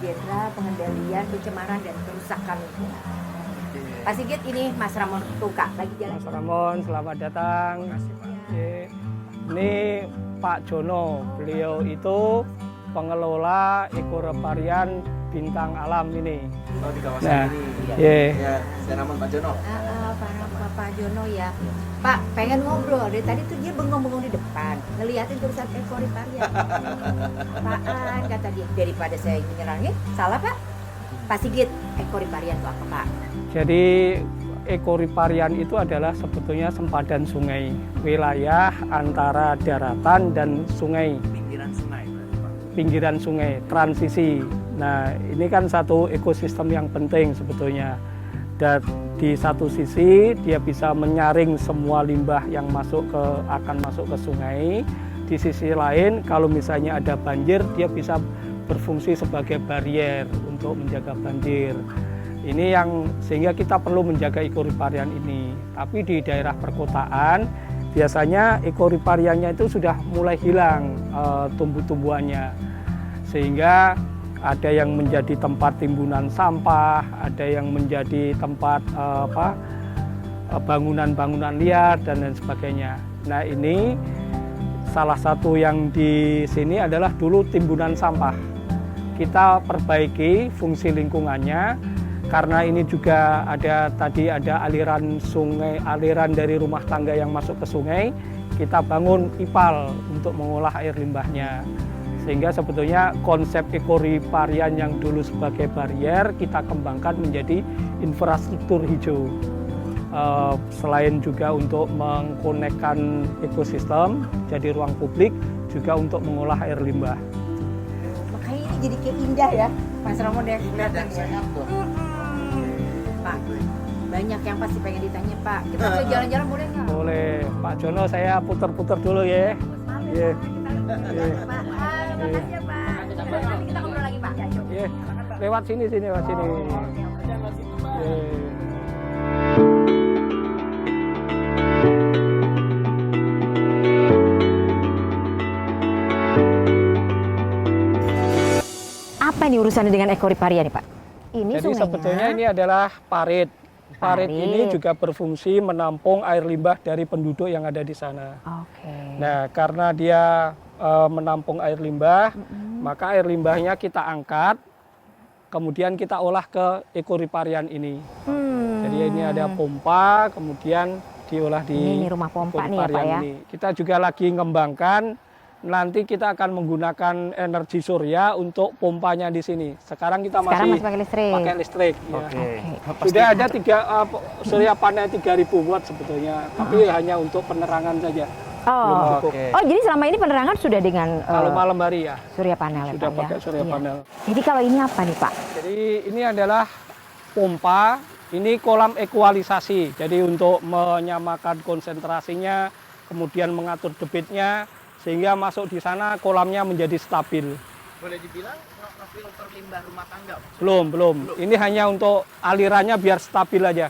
Jenderal Pengendalian Pencemaran dan Kerusakan Lingkungan. Pak Sigit, ini Mas Ramon Tuka lagi jalan. Mas Ramon, selamat datang. Ini Pak Jono, beliau itu pengelola ekoreparian Bintang Alam ini. Oh, di kawasan ini. Ya, saya nama Pak Jono. Pak Jono ya. Pak, pengen ngobrol. Dari tadi tuh dia bengong-bengong di depan, ngeliatin tulisan ekoreparian. Apaan kata dia? Daripada saya nyerangin, salah Pak. Pak Sigit, ekoreparian itu apa Pak? jadi ekoreparian itu adalah sebetulnya sempadan sungai, wilayah antara daratan dan sungai. Pinggiran sungai, Pak. Pinggiran sungai, transisi. Nah, ini kan satu ekosistem yang penting sebetulnya. Dan di satu sisi dia bisa menyaring semua limbah yang akan masuk ke sungai. Di sisi lain, kalau misalnya ada banjir, dia bisa berfungsi sebagai barier untuk menjaga banjir. Ini yang sehingga kita perlu menjaga ekoreparian ini. Tapi di daerah perkotaan biasanya ekorepariannya itu sudah mulai hilang tumbuh-tumbuhannya, sehingga ada yang menjadi tempat timbunan sampah, ada yang menjadi tempat bangunan-bangunan liar dan lain sebagainya. Nah, ini salah satu yang di sini adalah dulu timbunan sampah. Kita perbaiki fungsi lingkungannya, karena ini juga ada aliran sungai, aliran dari rumah tangga yang masuk ke sungai. Kita bangun IPAL untuk mengolah air limbahnya. Sehingga sebetulnya konsep ekoreparian yang dulu sebagai barier kita kembangkan menjadi infrastruktur hijau. Selain juga untuk mengkonekkan ekosistem jadi ruang publik, juga untuk mengolah air limbah. Makanya ini jadi kayak indah ya, Mas Ramon ya. Dan sehat tuh. Pak, banyak yang pasti pengen ditanya Pak. Kita bisa jalan-jalan boleh nggak? Boleh, Pak Jono, saya puter-puter dulu ya. Iya. Pak, makasih ya Pak. Nanti kita ngobrol lagi Pak. Iya. Lewat sini, lewat sini. Iya. Apa nih urusannya dengan ekoreparian nih Pak? Ini Jadi sungainya. sebetulnya ini adalah parit. Parit ini juga berfungsi menampung air limbah dari penduduk yang ada di sana. Oke. Nah, karena dia menampung air limbah, maka air limbahnya kita angkat, kemudian kita olah ke ekoreparian ini. Jadi ini ada pompa, kemudian diolah di Ini rumah pompa nih ya Pak ekoreparian ya. ini. Kita juga lagi mengembangkan. Nanti kita akan menggunakan energi surya untuk pompanya di sini. Sekarang kita masih pakai listrik. pakai listrik. Ya. Oke. Sudah ada surya panel 3000 watt sebetulnya, tapi hanya untuk penerangan saja. Belum Oh. cukup. Oke. Oh, jadi selama ini penerangan sudah dengan Kalau malam hari ya surya panel ya sudah Pak pakai ya? surya Iya. panel. Jadi kalau ini apa nih Pak? Jadi ini adalah pompa, ini kolam ekualisasi. Jadi untuk menyamakan konsentrasinya, kemudian mengatur debitnya, sehingga masuk di sana kolamnya menjadi stabil. Boleh dibilang ngefilter limbah rumah tangga? Belum. Ini hanya untuk alirannya biar stabil aja.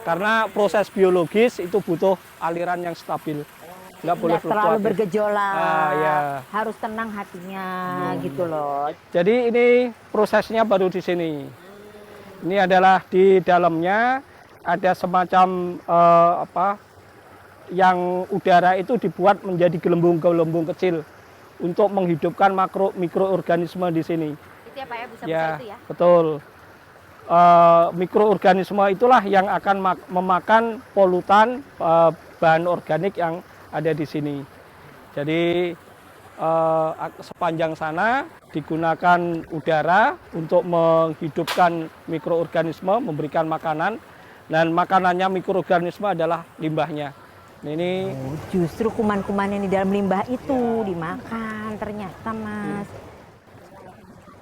Karena proses biologis itu butuh aliran yang stabil. Nggak boleh Nggak terlalu fluktuatif. bergejolak. Ya. Harus tenang hatinya gitu loh. Jadi ini prosesnya baru di sini. Ini adalah di dalamnya ada semacam yang udara itu dibuat menjadi gelembung-gelembung kecil untuk menghidupkan mikroorganisme di sini. Itu ya Pak ya, busa-busa Ya, itu ya. betul. Mikroorganisme itulah yang akan memakan polutan bahan organik yang ada di sini. Jadi sepanjang sana digunakan udara untuk menghidupkan mikroorganisme, memberikan makanan, dan makanannya mikroorganisme adalah limbahnya. Nah, ini Justru kuman-kuman yang di dalam limbah itu dimakan ternyata Mas.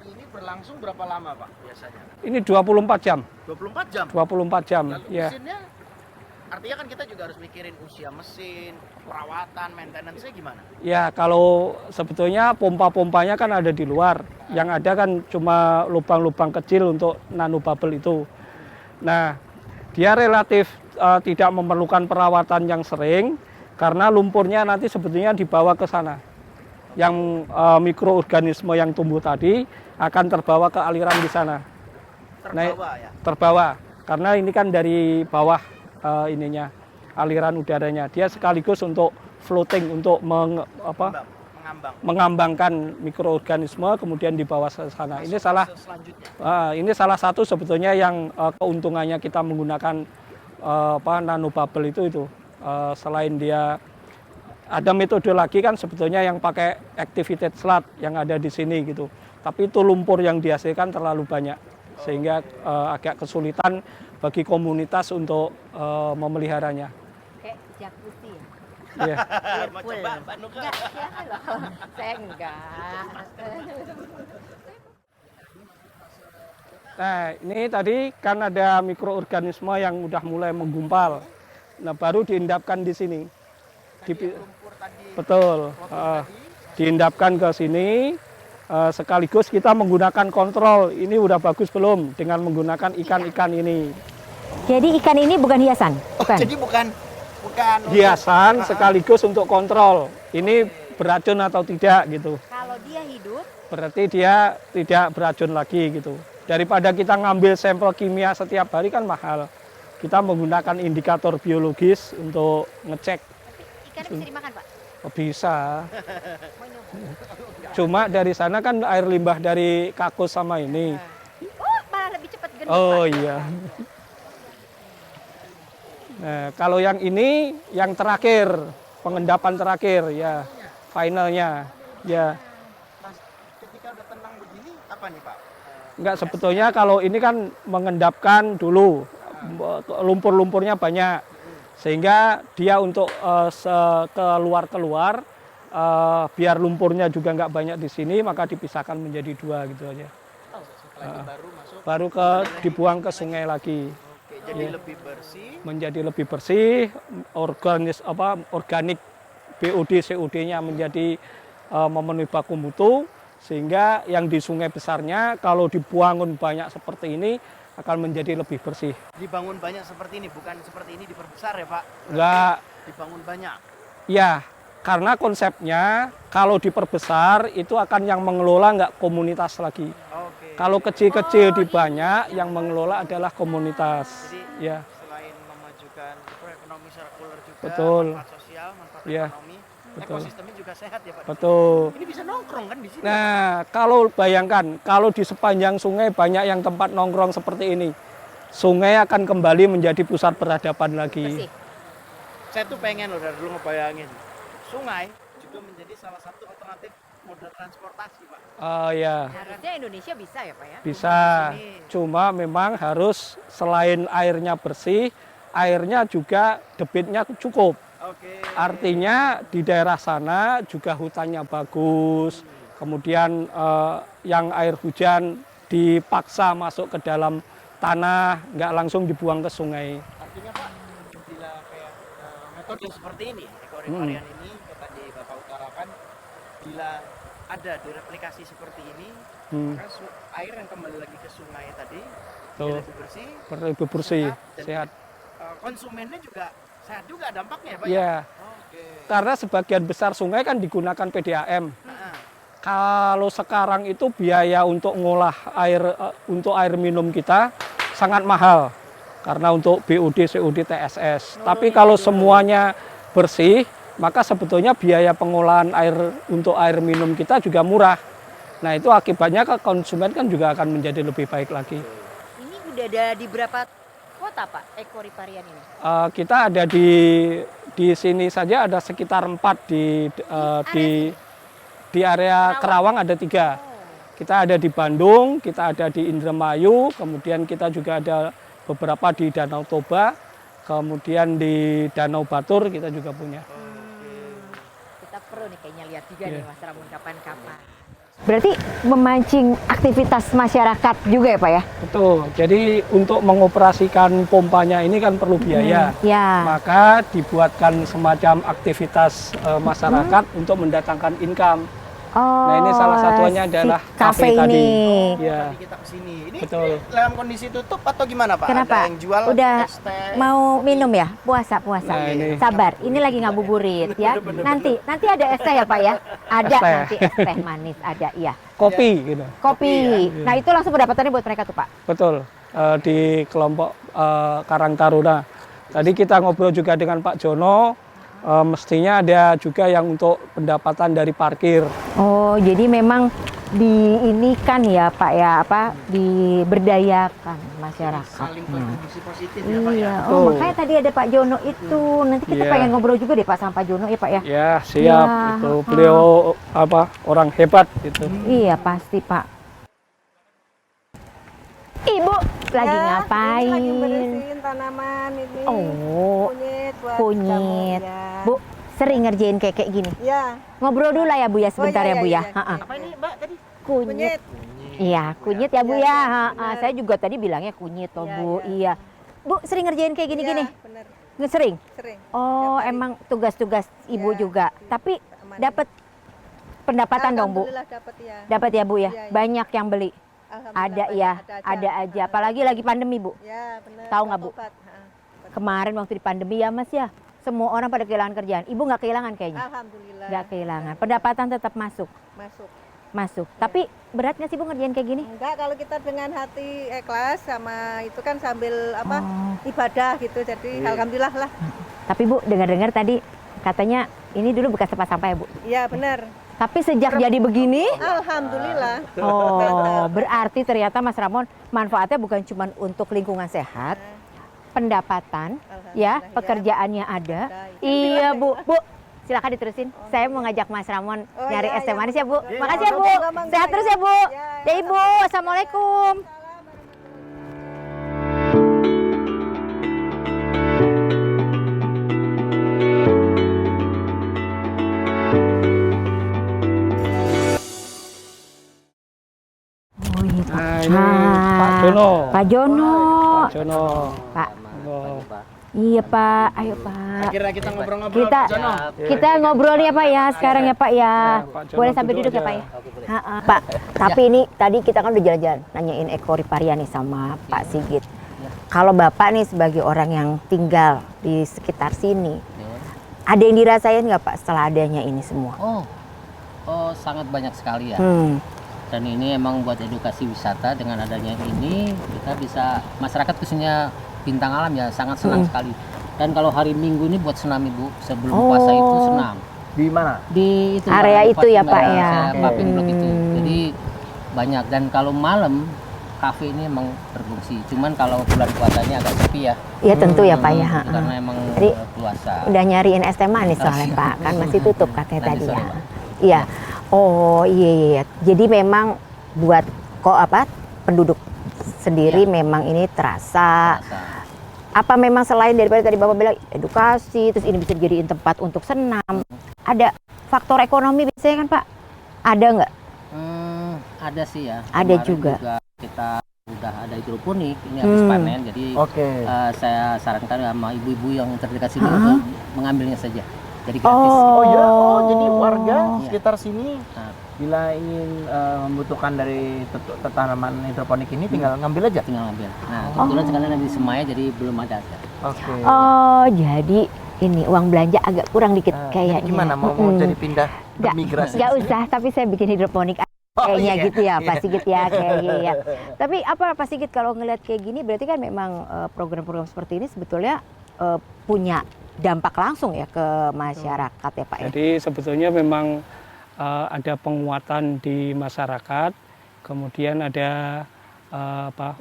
Ini berlangsung berapa lama Pak biasanya? ini 24 jam. 24 jam? 24 jam. Lalu Ya. mesinnya, artinya kan kita juga harus mikirin usia mesin, perawatan, maintenance-nya gimana? Ya, kalau sebetulnya pompa-pompanya kan ada di luar. Yang ada kan cuma lubang-lubang kecil untuk nanobubble itu. Nah, dia relatif tidak memerlukan perawatan yang sering karena lumpurnya nanti sebetulnya dibawa ke sana. yang mikroorganisme yang tumbuh tadi akan terbawa ke aliran di sana. Terbawa ya. Terbawa karena ini kan dari bawah ininya aliran udaranya. Dia sekaligus untuk floating, untuk mengambangkan mikroorganisme kemudian dibawa ke sana. Ini salah satu sebetulnya yang keuntungannya kita menggunakan nanobubble itu. Selain dia ada metode lagi kan sebetulnya yang pakai activated sludge yang ada di sini gitu. Tapi itu lumpur yang dihasilkan terlalu banyak sehingga agak kesulitan bagi komunitas untuk memeliharanya. Kayak jacuzzi ya? Iya. Mau coba Mbak Nuka? Enggak, ya loh. Saya enggak. Nah, ini tadi kan ada mikroorganisme yang udah mulai menggumpal. Nah, baru diendapkan di sini. Lumpur tadi. Betul. Diendapkan ke sini. Sekaligus kita menggunakan kontrol. Ini udah bagus belum dengan menggunakan ikan-ikan ini. Jadi ikan ini bukan hiasan? Bukan? Jadi bukan Hiasan sekaligus untuk kontrol. Ini beracun atau tidak gitu. Kalau dia hidup, Berarti dia tidak beracun lagi gitu. Daripada kita ngambil sampel kimia setiap hari kan mahal. Kita menggunakan indikator biologis untuk ngecek. ikannya bisa dimakan, Pak? Oh, bisa. Mau nyoba? Cuma dari sana kan air limbah dari kakus sama ini. Oh, malah lebih cepat gendut, Oh Pak. iya. Nah, kalau yang ini yang terakhir, pengendapan terakhir ya, finalnya ya. Ketika udah tenang begini apa nih Pak? Enggak, sebetulnya kalau ini kan mengendapkan dulu, lumpur-lumpurnya banyak, sehingga dia untuk keluar-keluar, biar lumpurnya juga nggak banyak di sini, maka dipisahkan menjadi dua gitu aja. Setelah itu baru masuk. Baru dibuang ke sungai lagi. Oke, jadi lebih bersih. Menjadi lebih bersih, organik BOD COD-nya menjadi memenuhi baku mutu, sehingga yang di sungai besarnya kalau dibangun banyak seperti ini akan menjadi lebih bersih. Dibangun banyak seperti ini, bukan seperti ini diperbesar ya Pak? Enggak, Dibangun banyak. ya karena konsepnya kalau diperbesar itu akan yang mengelola nggak komunitas lagi. Oke. Kalau kecil-kecil di banyak yang mengelola adalah komunitas. Jadi Ya, selain memajukan ekonomi sirkular juga, betul. manfaat sosial, manfaat Iya, ekonomi, betul. ekosistemnya juga sehat ya Pak? Betul. Ini bisa nongkrong kan di sini? Nah, kalau bayangkan, kalau di sepanjang sungai banyak yang tempat nongkrong seperti ini, sungai akan kembali menjadi pusat peradaban lagi. Bersih. Saya tuh pengen loh dari dulu ngebayangin, sungai juga menjadi salah satu alternatif moda transportasi Pak. Oh ya, Harusnya Indonesia bisa ya, Pak ya? bisa. Cuma memang harus selain airnya bersih, airnya juga debitnya cukup. Oke. Artinya di daerah sana juga hutannya bagus, kemudian yang air hujan dipaksa masuk ke dalam tanah, nggak langsung dibuang ke sungai. Artinya Pak, bila kayak metode seperti ini, ekoriparian ini, yang tadi Bapak utarakan, bila ada direplikasi seperti ini, maka air yang kembali lagi ke sungai tadi, dia Tuh. lebih bersih, Lebih bersih, dan sehat. konsumennya juga sehat juga dampaknya ya Pak? Iya, Oke. karena sebagian besar sungai kan digunakan PDAM. Nah, Kalau sekarang itu biaya untuk ngolah air untuk air minum kita sangat mahal karena untuk BOD, COD, TSS. Tapi kalau semuanya bersih, maka sebetulnya biaya pengolahan air untuk air minum kita juga murah. Nah, itu akibatnya ke konsumen kan juga akan menjadi lebih baik lagi. Ini udah ada di berapa kota, Pak, ekoriparian ini? Kita ada di sini saja ada sekitar 4 di area Kerawang ada 3. Kita ada di Bandung, kita ada di Indramayu, kemudian kita juga ada beberapa di Danau Toba, kemudian di Danau Batur kita juga punya. Kita perlu nih kayaknya lihat juga Iya. nih Mas Ramon kapan-kapan. Berarti memancing aktivitas masyarakat juga ya, Pak ya? Betul. Jadi untuk mengoperasikan pompanya ini kan perlu biaya. Ya. Maka dibuatkan semacam aktivitas masyarakat untuk mendatangkan income. Nah, ini salah satunya adalah si kafe kafe tadi. ini. Iya. Tadi kita kesini. Ini Betul. dalam kondisi tutup atau gimana Pak? Kenapa? Ada yang jual Udah es teh? mau minum ya? Puasa. Nah, ini. Sabar, ini lagi ngabuburit ya. Nanti ada es teh ya Pak ya? Ada Es teh. nanti es teh manis ada, iya. Kopi gitu. Kopi. Kopi, Nah, itu langsung pendapatannya buat mereka tuh Pak. Betul. Di kelompok Karang Taruna. Tadi kita ngobrol juga dengan Pak Jono. Mestinya ada juga yang untuk pendapatan dari parkir. Oh, jadi memang di ini kan ya Pak ya, diberdayakan masyarakat. Saling kontribusi positif ya Iya, Pak ya. oh makanya tadi ada Pak Jono itu. Nanti kita Iya. pengen ngobrol juga deh Pak sama Pak Jono ya Pak ya. Ya, siap. Ya, Itu beliau orang hebat gitu. Iya pasti Pak. Ibu lagi ngapain? Lagi bersihin tanaman ini. Oh, Kunyit buat kunyit. jamu, ya. Bu, sering ngerjain kayak gini. Ya, Ngobrol dulu lah ya Bu ya sebentar iya, ya Bu iya, ya. iya. Ha-ha. Apa ini Mbak tadi? Kunyit. kunyit. Iya, kunyit ya Bu Iya, ya. iya, Ha-ha. benar. Saya juga tadi bilangnya kunyit toh Iya, Bu. iya. Iya. Bu, sering ngerjain kayak gini-gini? Iya, bener. Nggak sering? Sering. Oh, Tiap hari. emang tugas-tugas Ibu Iya, juga. iya. Tapi Aman. dapat pendapatan dong Bu. Alhamdulillah dapat ya. Dapat ya Bu ya. Iya, iya. Banyak yang beli. Alhamdulillah Ada banyak, ya, aja. ada aja. Apalagi lagi pandemi Bu. Ya, benar. Tahu nggak, Bu? Obat. Kemarin waktu di pandemi ya Mas ya. Semua orang pada kehilangan kerjaan. Ibu nggak kehilangan kayaknya. Alhamdulillah. Nggak kehilangan. Pendapatan tetap masuk. Masuk. Tapi berat nggak sih Bu ngerjain kayak gini? Enggak, kalau kita dengan hati ikhlas sama itu kan sambil Oh. ibadah gitu. Jadi alhamdulillah lah. Tapi Bu, dengar-dengar tadi katanya ini dulu bekas tempat sampah ya Bu. Iya, benar. Tapi sejak jadi begini, Alhamdulillah. oh berarti ternyata Mas Ramon manfaatnya bukan cuma untuk lingkungan sehat, pendapatan, ya Alhamdulillah, pekerjaannya ada. Ada, Iya Bu, silakan diterusin. Saya mau ngajak Mas Ramon Oh, nyari iya, es teh iya, manis ya Bu. iya. Makasih ya Bu. Monggo, monggo, Sehat ya. terus ya Bu. Ya, Ya Ibu, assalamualaikum. Oh iya Pak. Nah, ini Pak Jono. Pak Jono. Pak Jono. Pak. Oh. Iya Pak, ayo Pak. Akhirnya kita ngobrol-ngobrol Kita Pak Jono. kita ngobrol ya Pak ya sekarang ya Pak ya. Pak Jono Boleh sampai duduk duduk ya aja. Pak ya. Ha-ha. Pak, tapi ini tadi kita kan udah jalan-jalan nanyain ekoriparia nih sama Pak Sigit. Kalau Bapak nih sebagai orang yang tinggal di sekitar sini, ada yang dirasain nggak Pak setelah adanya ini semua? Oh, sangat banyak sekali ya. Hmm. Dan ini emang buat edukasi wisata dengan adanya ini kita bisa masyarakat khususnya Bintang Alam ya sangat senang sekali. Dan kalau hari Minggu ini buat senam Ibu sebelum puasa itu senam. Di mana? Di itu Area Pak, itu ya, tempat Pak, yang ya. Saya mapping blok itu. Hmm. Jadi banyak dan kalau malam kafe ini emang berfungsi. Cuman kalau bulan puasanya agak sepi ya. Iya tentu ya Pak ya. Itu Ha-ha. karena emang Jadi, puasa. Udah nyariin es teh manis soalnya Pak, kan masih tutup katanya Nanti tadi sore, ya. Pak. Iya. Oh iya. Jadi memang buat penduduk sendiri Iya. memang ini terasa. Puasa. Apa memang selain daripada tadi Bapak bilang edukasi, terus ini bisa dijadiin tempat untuk senam, ada faktor ekonomi biasanya kan Pak? Ada nggak? Ada sih ya. Ada Kemarin juga. kita udah ada hidroponik, ini habis panen, jadi saya sarankan sama ibu-ibu yang terdekat sini untuk mengambilnya saja. Jadi gratis. Jadi warga Iya. sekitar sini Nah, bila ingin membutuhkan dari tanaman hidroponik ini tinggal ngambil aja. tinggal ambil. Nah, kebetulan sekalian di Semaya jadi belum ada. Oke. Oh jadi ini uang belanja agak kurang dikit kayaknya. Gimana mau jadi pindah Nggak, migrasi? nggak usah, tapi saya bikin hidroponik kayaknya iya. gitu ya Pak Sigit ya kayaknya ya. Tapi apa Pak Sigit kalau ngelihat kayak gini berarti kan memang program-program seperti ini sebetulnya punya dampak langsung ya ke masyarakat ya Pak ya. Jadi sebetulnya memang ada penguatan di masyarakat, kemudian ada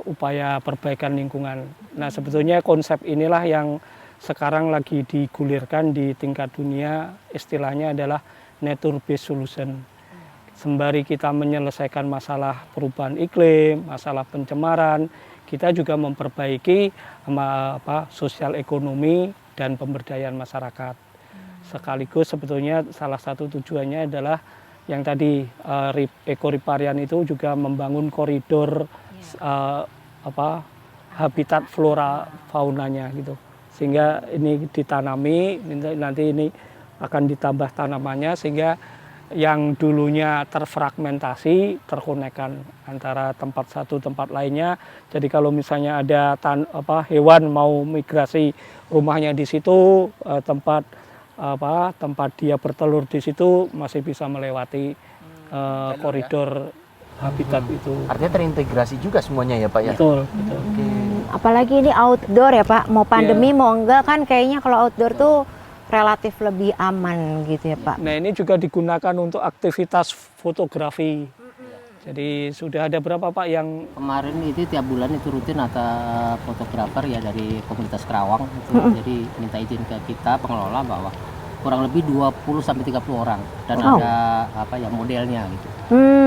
upaya perbaikan lingkungan. Nah sebetulnya konsep inilah yang sekarang lagi digulirkan di tingkat dunia, istilahnya adalah nature based solution. Sembari kita menyelesaikan masalah perubahan iklim, masalah pencemaran, kita juga memperbaiki sosial ekonomi dan pemberdayaan masyarakat. Sekaligus sebetulnya salah satu tujuannya adalah yang tadi ekoriparian itu juga membangun koridor habitat flora faunanya gitu. Sehingga ini ditanami, nanti ini akan ditambah tanamannya sehingga yang dulunya terfragmentasi, terkonekkan antara tempat satu tempat lainnya. Jadi kalau misalnya ada hewan mau migrasi rumahnya di situ, tempat dia bertelur di situ masih bisa melewati koridor habitat itu. Artinya terintegrasi juga semuanya ya Pak ya? Betul. Apalagi ini outdoor ya Pak, mau pandemi mau enggak kan kayaknya kalau outdoor tuh relatif lebih aman gitu ya Pak. Nah ini juga digunakan untuk aktivitas fotografi. Jadi sudah ada berapa Pak yang Kemarin itu tiap bulan itu rutin ada fotografer ya dari komunitas Kerawang itu. Jadi minta izin ke kita pengelola bahwa kurang lebih 20-30 orang dan ada modelnya gitu.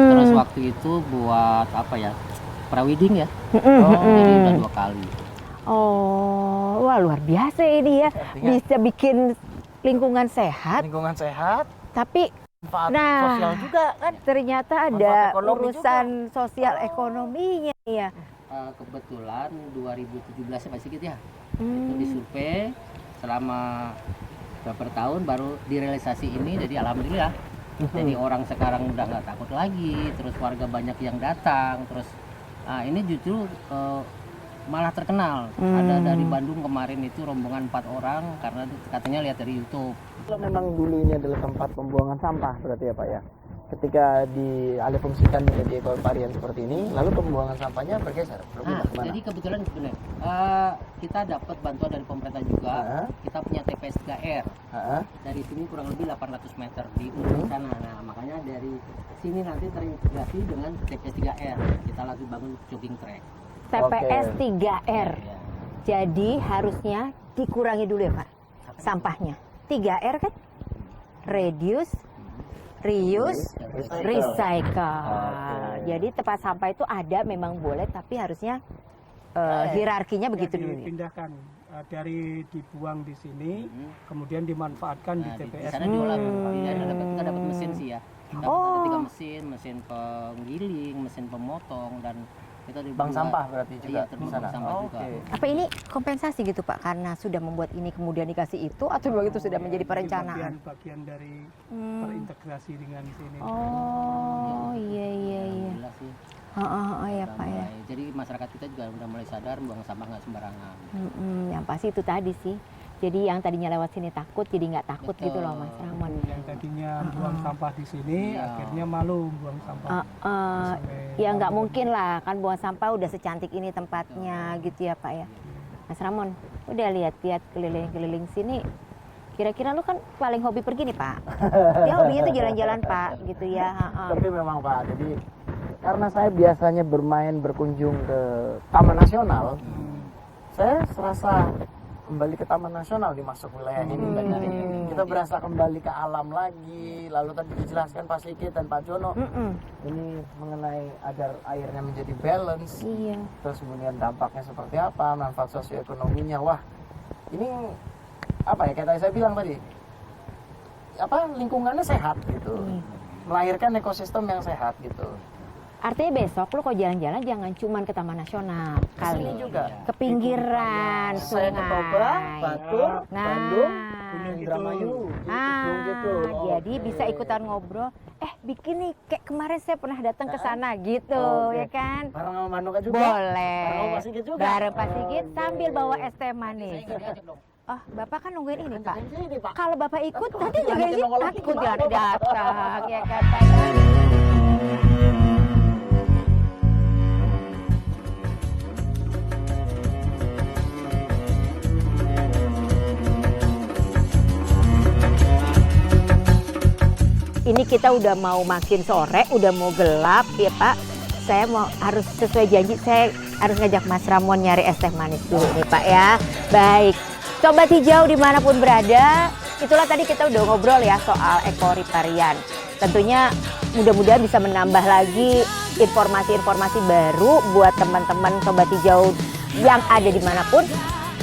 Terus waktu itu buat prawedding ya. Jadi udah 2 kali. Oh, wah luar biasa ini ya. Bisa bikin lingkungan sehat, tapi sosial juga kan. ternyata ada urusan sosial ekonominya ya. Kebetulan 2017 ya Pak Sigit ya. Itu disurvei selama beberapa tahun baru direalisasi ini, jadi alhamdulillah. Jadi orang sekarang udah nggak takut lagi, terus warga banyak yang datang, terus ini justru malah terkenal. Ada dari Bandung kemarin itu rombongan 4 orang karena katanya lihat dari YouTube. Kalau memang dulu ini adalah tempat pembuangan sampah berarti ya Pak ya. Ketika dialihfungsikan menjadi ekoparien seperti ini, lalu pembuangan sampahnya bergeser. Jadi kebetulan sebenarnya kita dapat bantuan dari pemerintah juga. Kita punya TPS 3R. Dari sini kurang lebih 800 meter di ujung sana. Nah, makanya dari sini nanti terintegrasi dengan TPS 3R. Kita lagi bangun jogging track. TPS 3R. Ya. Jadi harusnya dikurangi dulu ya Pak sampahnya. 3R kan? Reduce, reuse, recycle. Jadi tempat sampah itu ada memang boleh, tapi harusnya hierarkinya begitu dulu. Dipindahkan dari dibuang di sini, kemudian dimanfaatkan di TPS. Di sana diolah. Kita dapat mesin sih ya. Ada 3 mesin penggiling, mesin pemotong, dan kita di bank sampah berarti juga di sana. Juga. Apa ini kompensasi gitu Pak karena sudah membuat ini kemudian dikasih itu atau begitu sudah menjadi perencanaan? Bagian dari terintegrasi dengan sini. Oh iya. Alhamdulillah sih. Ya Pak ya. Jadi masyarakat kita juga udah mulai sadar buang sampah nggak sembarangan. Yang pasti itu tadi sih. Jadi yang tadinya lewat sini takut jadi nggak takut gitu loh Mas Ramon. Yang tadinya buang sampah di sini akhirnya malu buang sampah. Ya nggak mungkin lah kan buang sampah udah secantik ini tempatnya gitu ya Pak ya. Mas Ramon udah lihat-lihat keliling-keliling sini. Kira-kira lu kan paling hobi pergi nih Pak. Dia hobinya tuh jalan-jalan Pak gitu ya. Tapi memang Pak, jadi karena saya biasanya berkunjung ke Taman Nasional, saya serasa kembali ke Taman Nasional di masuk wilayah ini. Kita berasa kembali ke alam lagi. Lalu tadi dijelaskan Pak Sigit dan Pak Jono ini mengenai agar airnya menjadi balance. Iya. Terus kemudian dampaknya seperti apa, manfaat sosioekonominya. Wah, ini apa ya, kayak saya bilang tadi, lingkungannya sehat gitu, melahirkan ekosistem yang sehat gitu. Artinya besok lo kalau jalan-jalan jangan cuman ke Taman Nasional kali, Sini juga ke pinggiran saya ke Toba, Batur, Bandung, Gunung Indramayu, gitu. Jadi bisa ikutan ngobrol. Bikin nih kayak kemarin saya pernah datang ke sana gitu, ya kan? Bareng sama Manuka juga. Boleh. Bareng sama Pak Sigit juga. Bareng Pak Sigit sambil bawa es teh manis. Oh, Bapak kan nungguin ini, Pak. Kalau Bapak ikut, nanti juga sih, nanti kuntilanak datang, ya kan, Pak. Ini kita udah mau makin sore, udah mau gelap, ya Pak. Saya harus sesuai janji, saya harus ngajak Mas Ramon nyari es teh manis dulu nih Pak ya. Baik. Sobat Hijau dimanapun berada, itulah tadi kita udah ngobrol ya soal ekoriparian. Tentunya mudah-mudahan bisa menambah lagi informasi-informasi baru buat teman-teman Sobat Hijau yang ada dimanapun.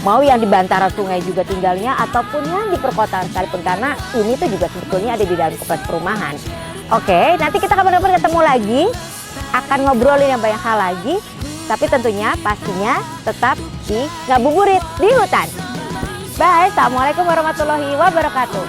Mau yang di bantaran sungai juga tinggalnya ataupun yang di perkotaan sekalipun, karena ini tuh juga sebetulnya ada di dalam kompleks perumahan. Oke, nanti kita kapan-kapan ketemu lagi, akan ngobrolin yang banyak hal lagi. Tapi tentunya pastinya tetap di Ngabuburit di Hutan. Bye, assalamualaikum warahmatullahi wabarakatuh.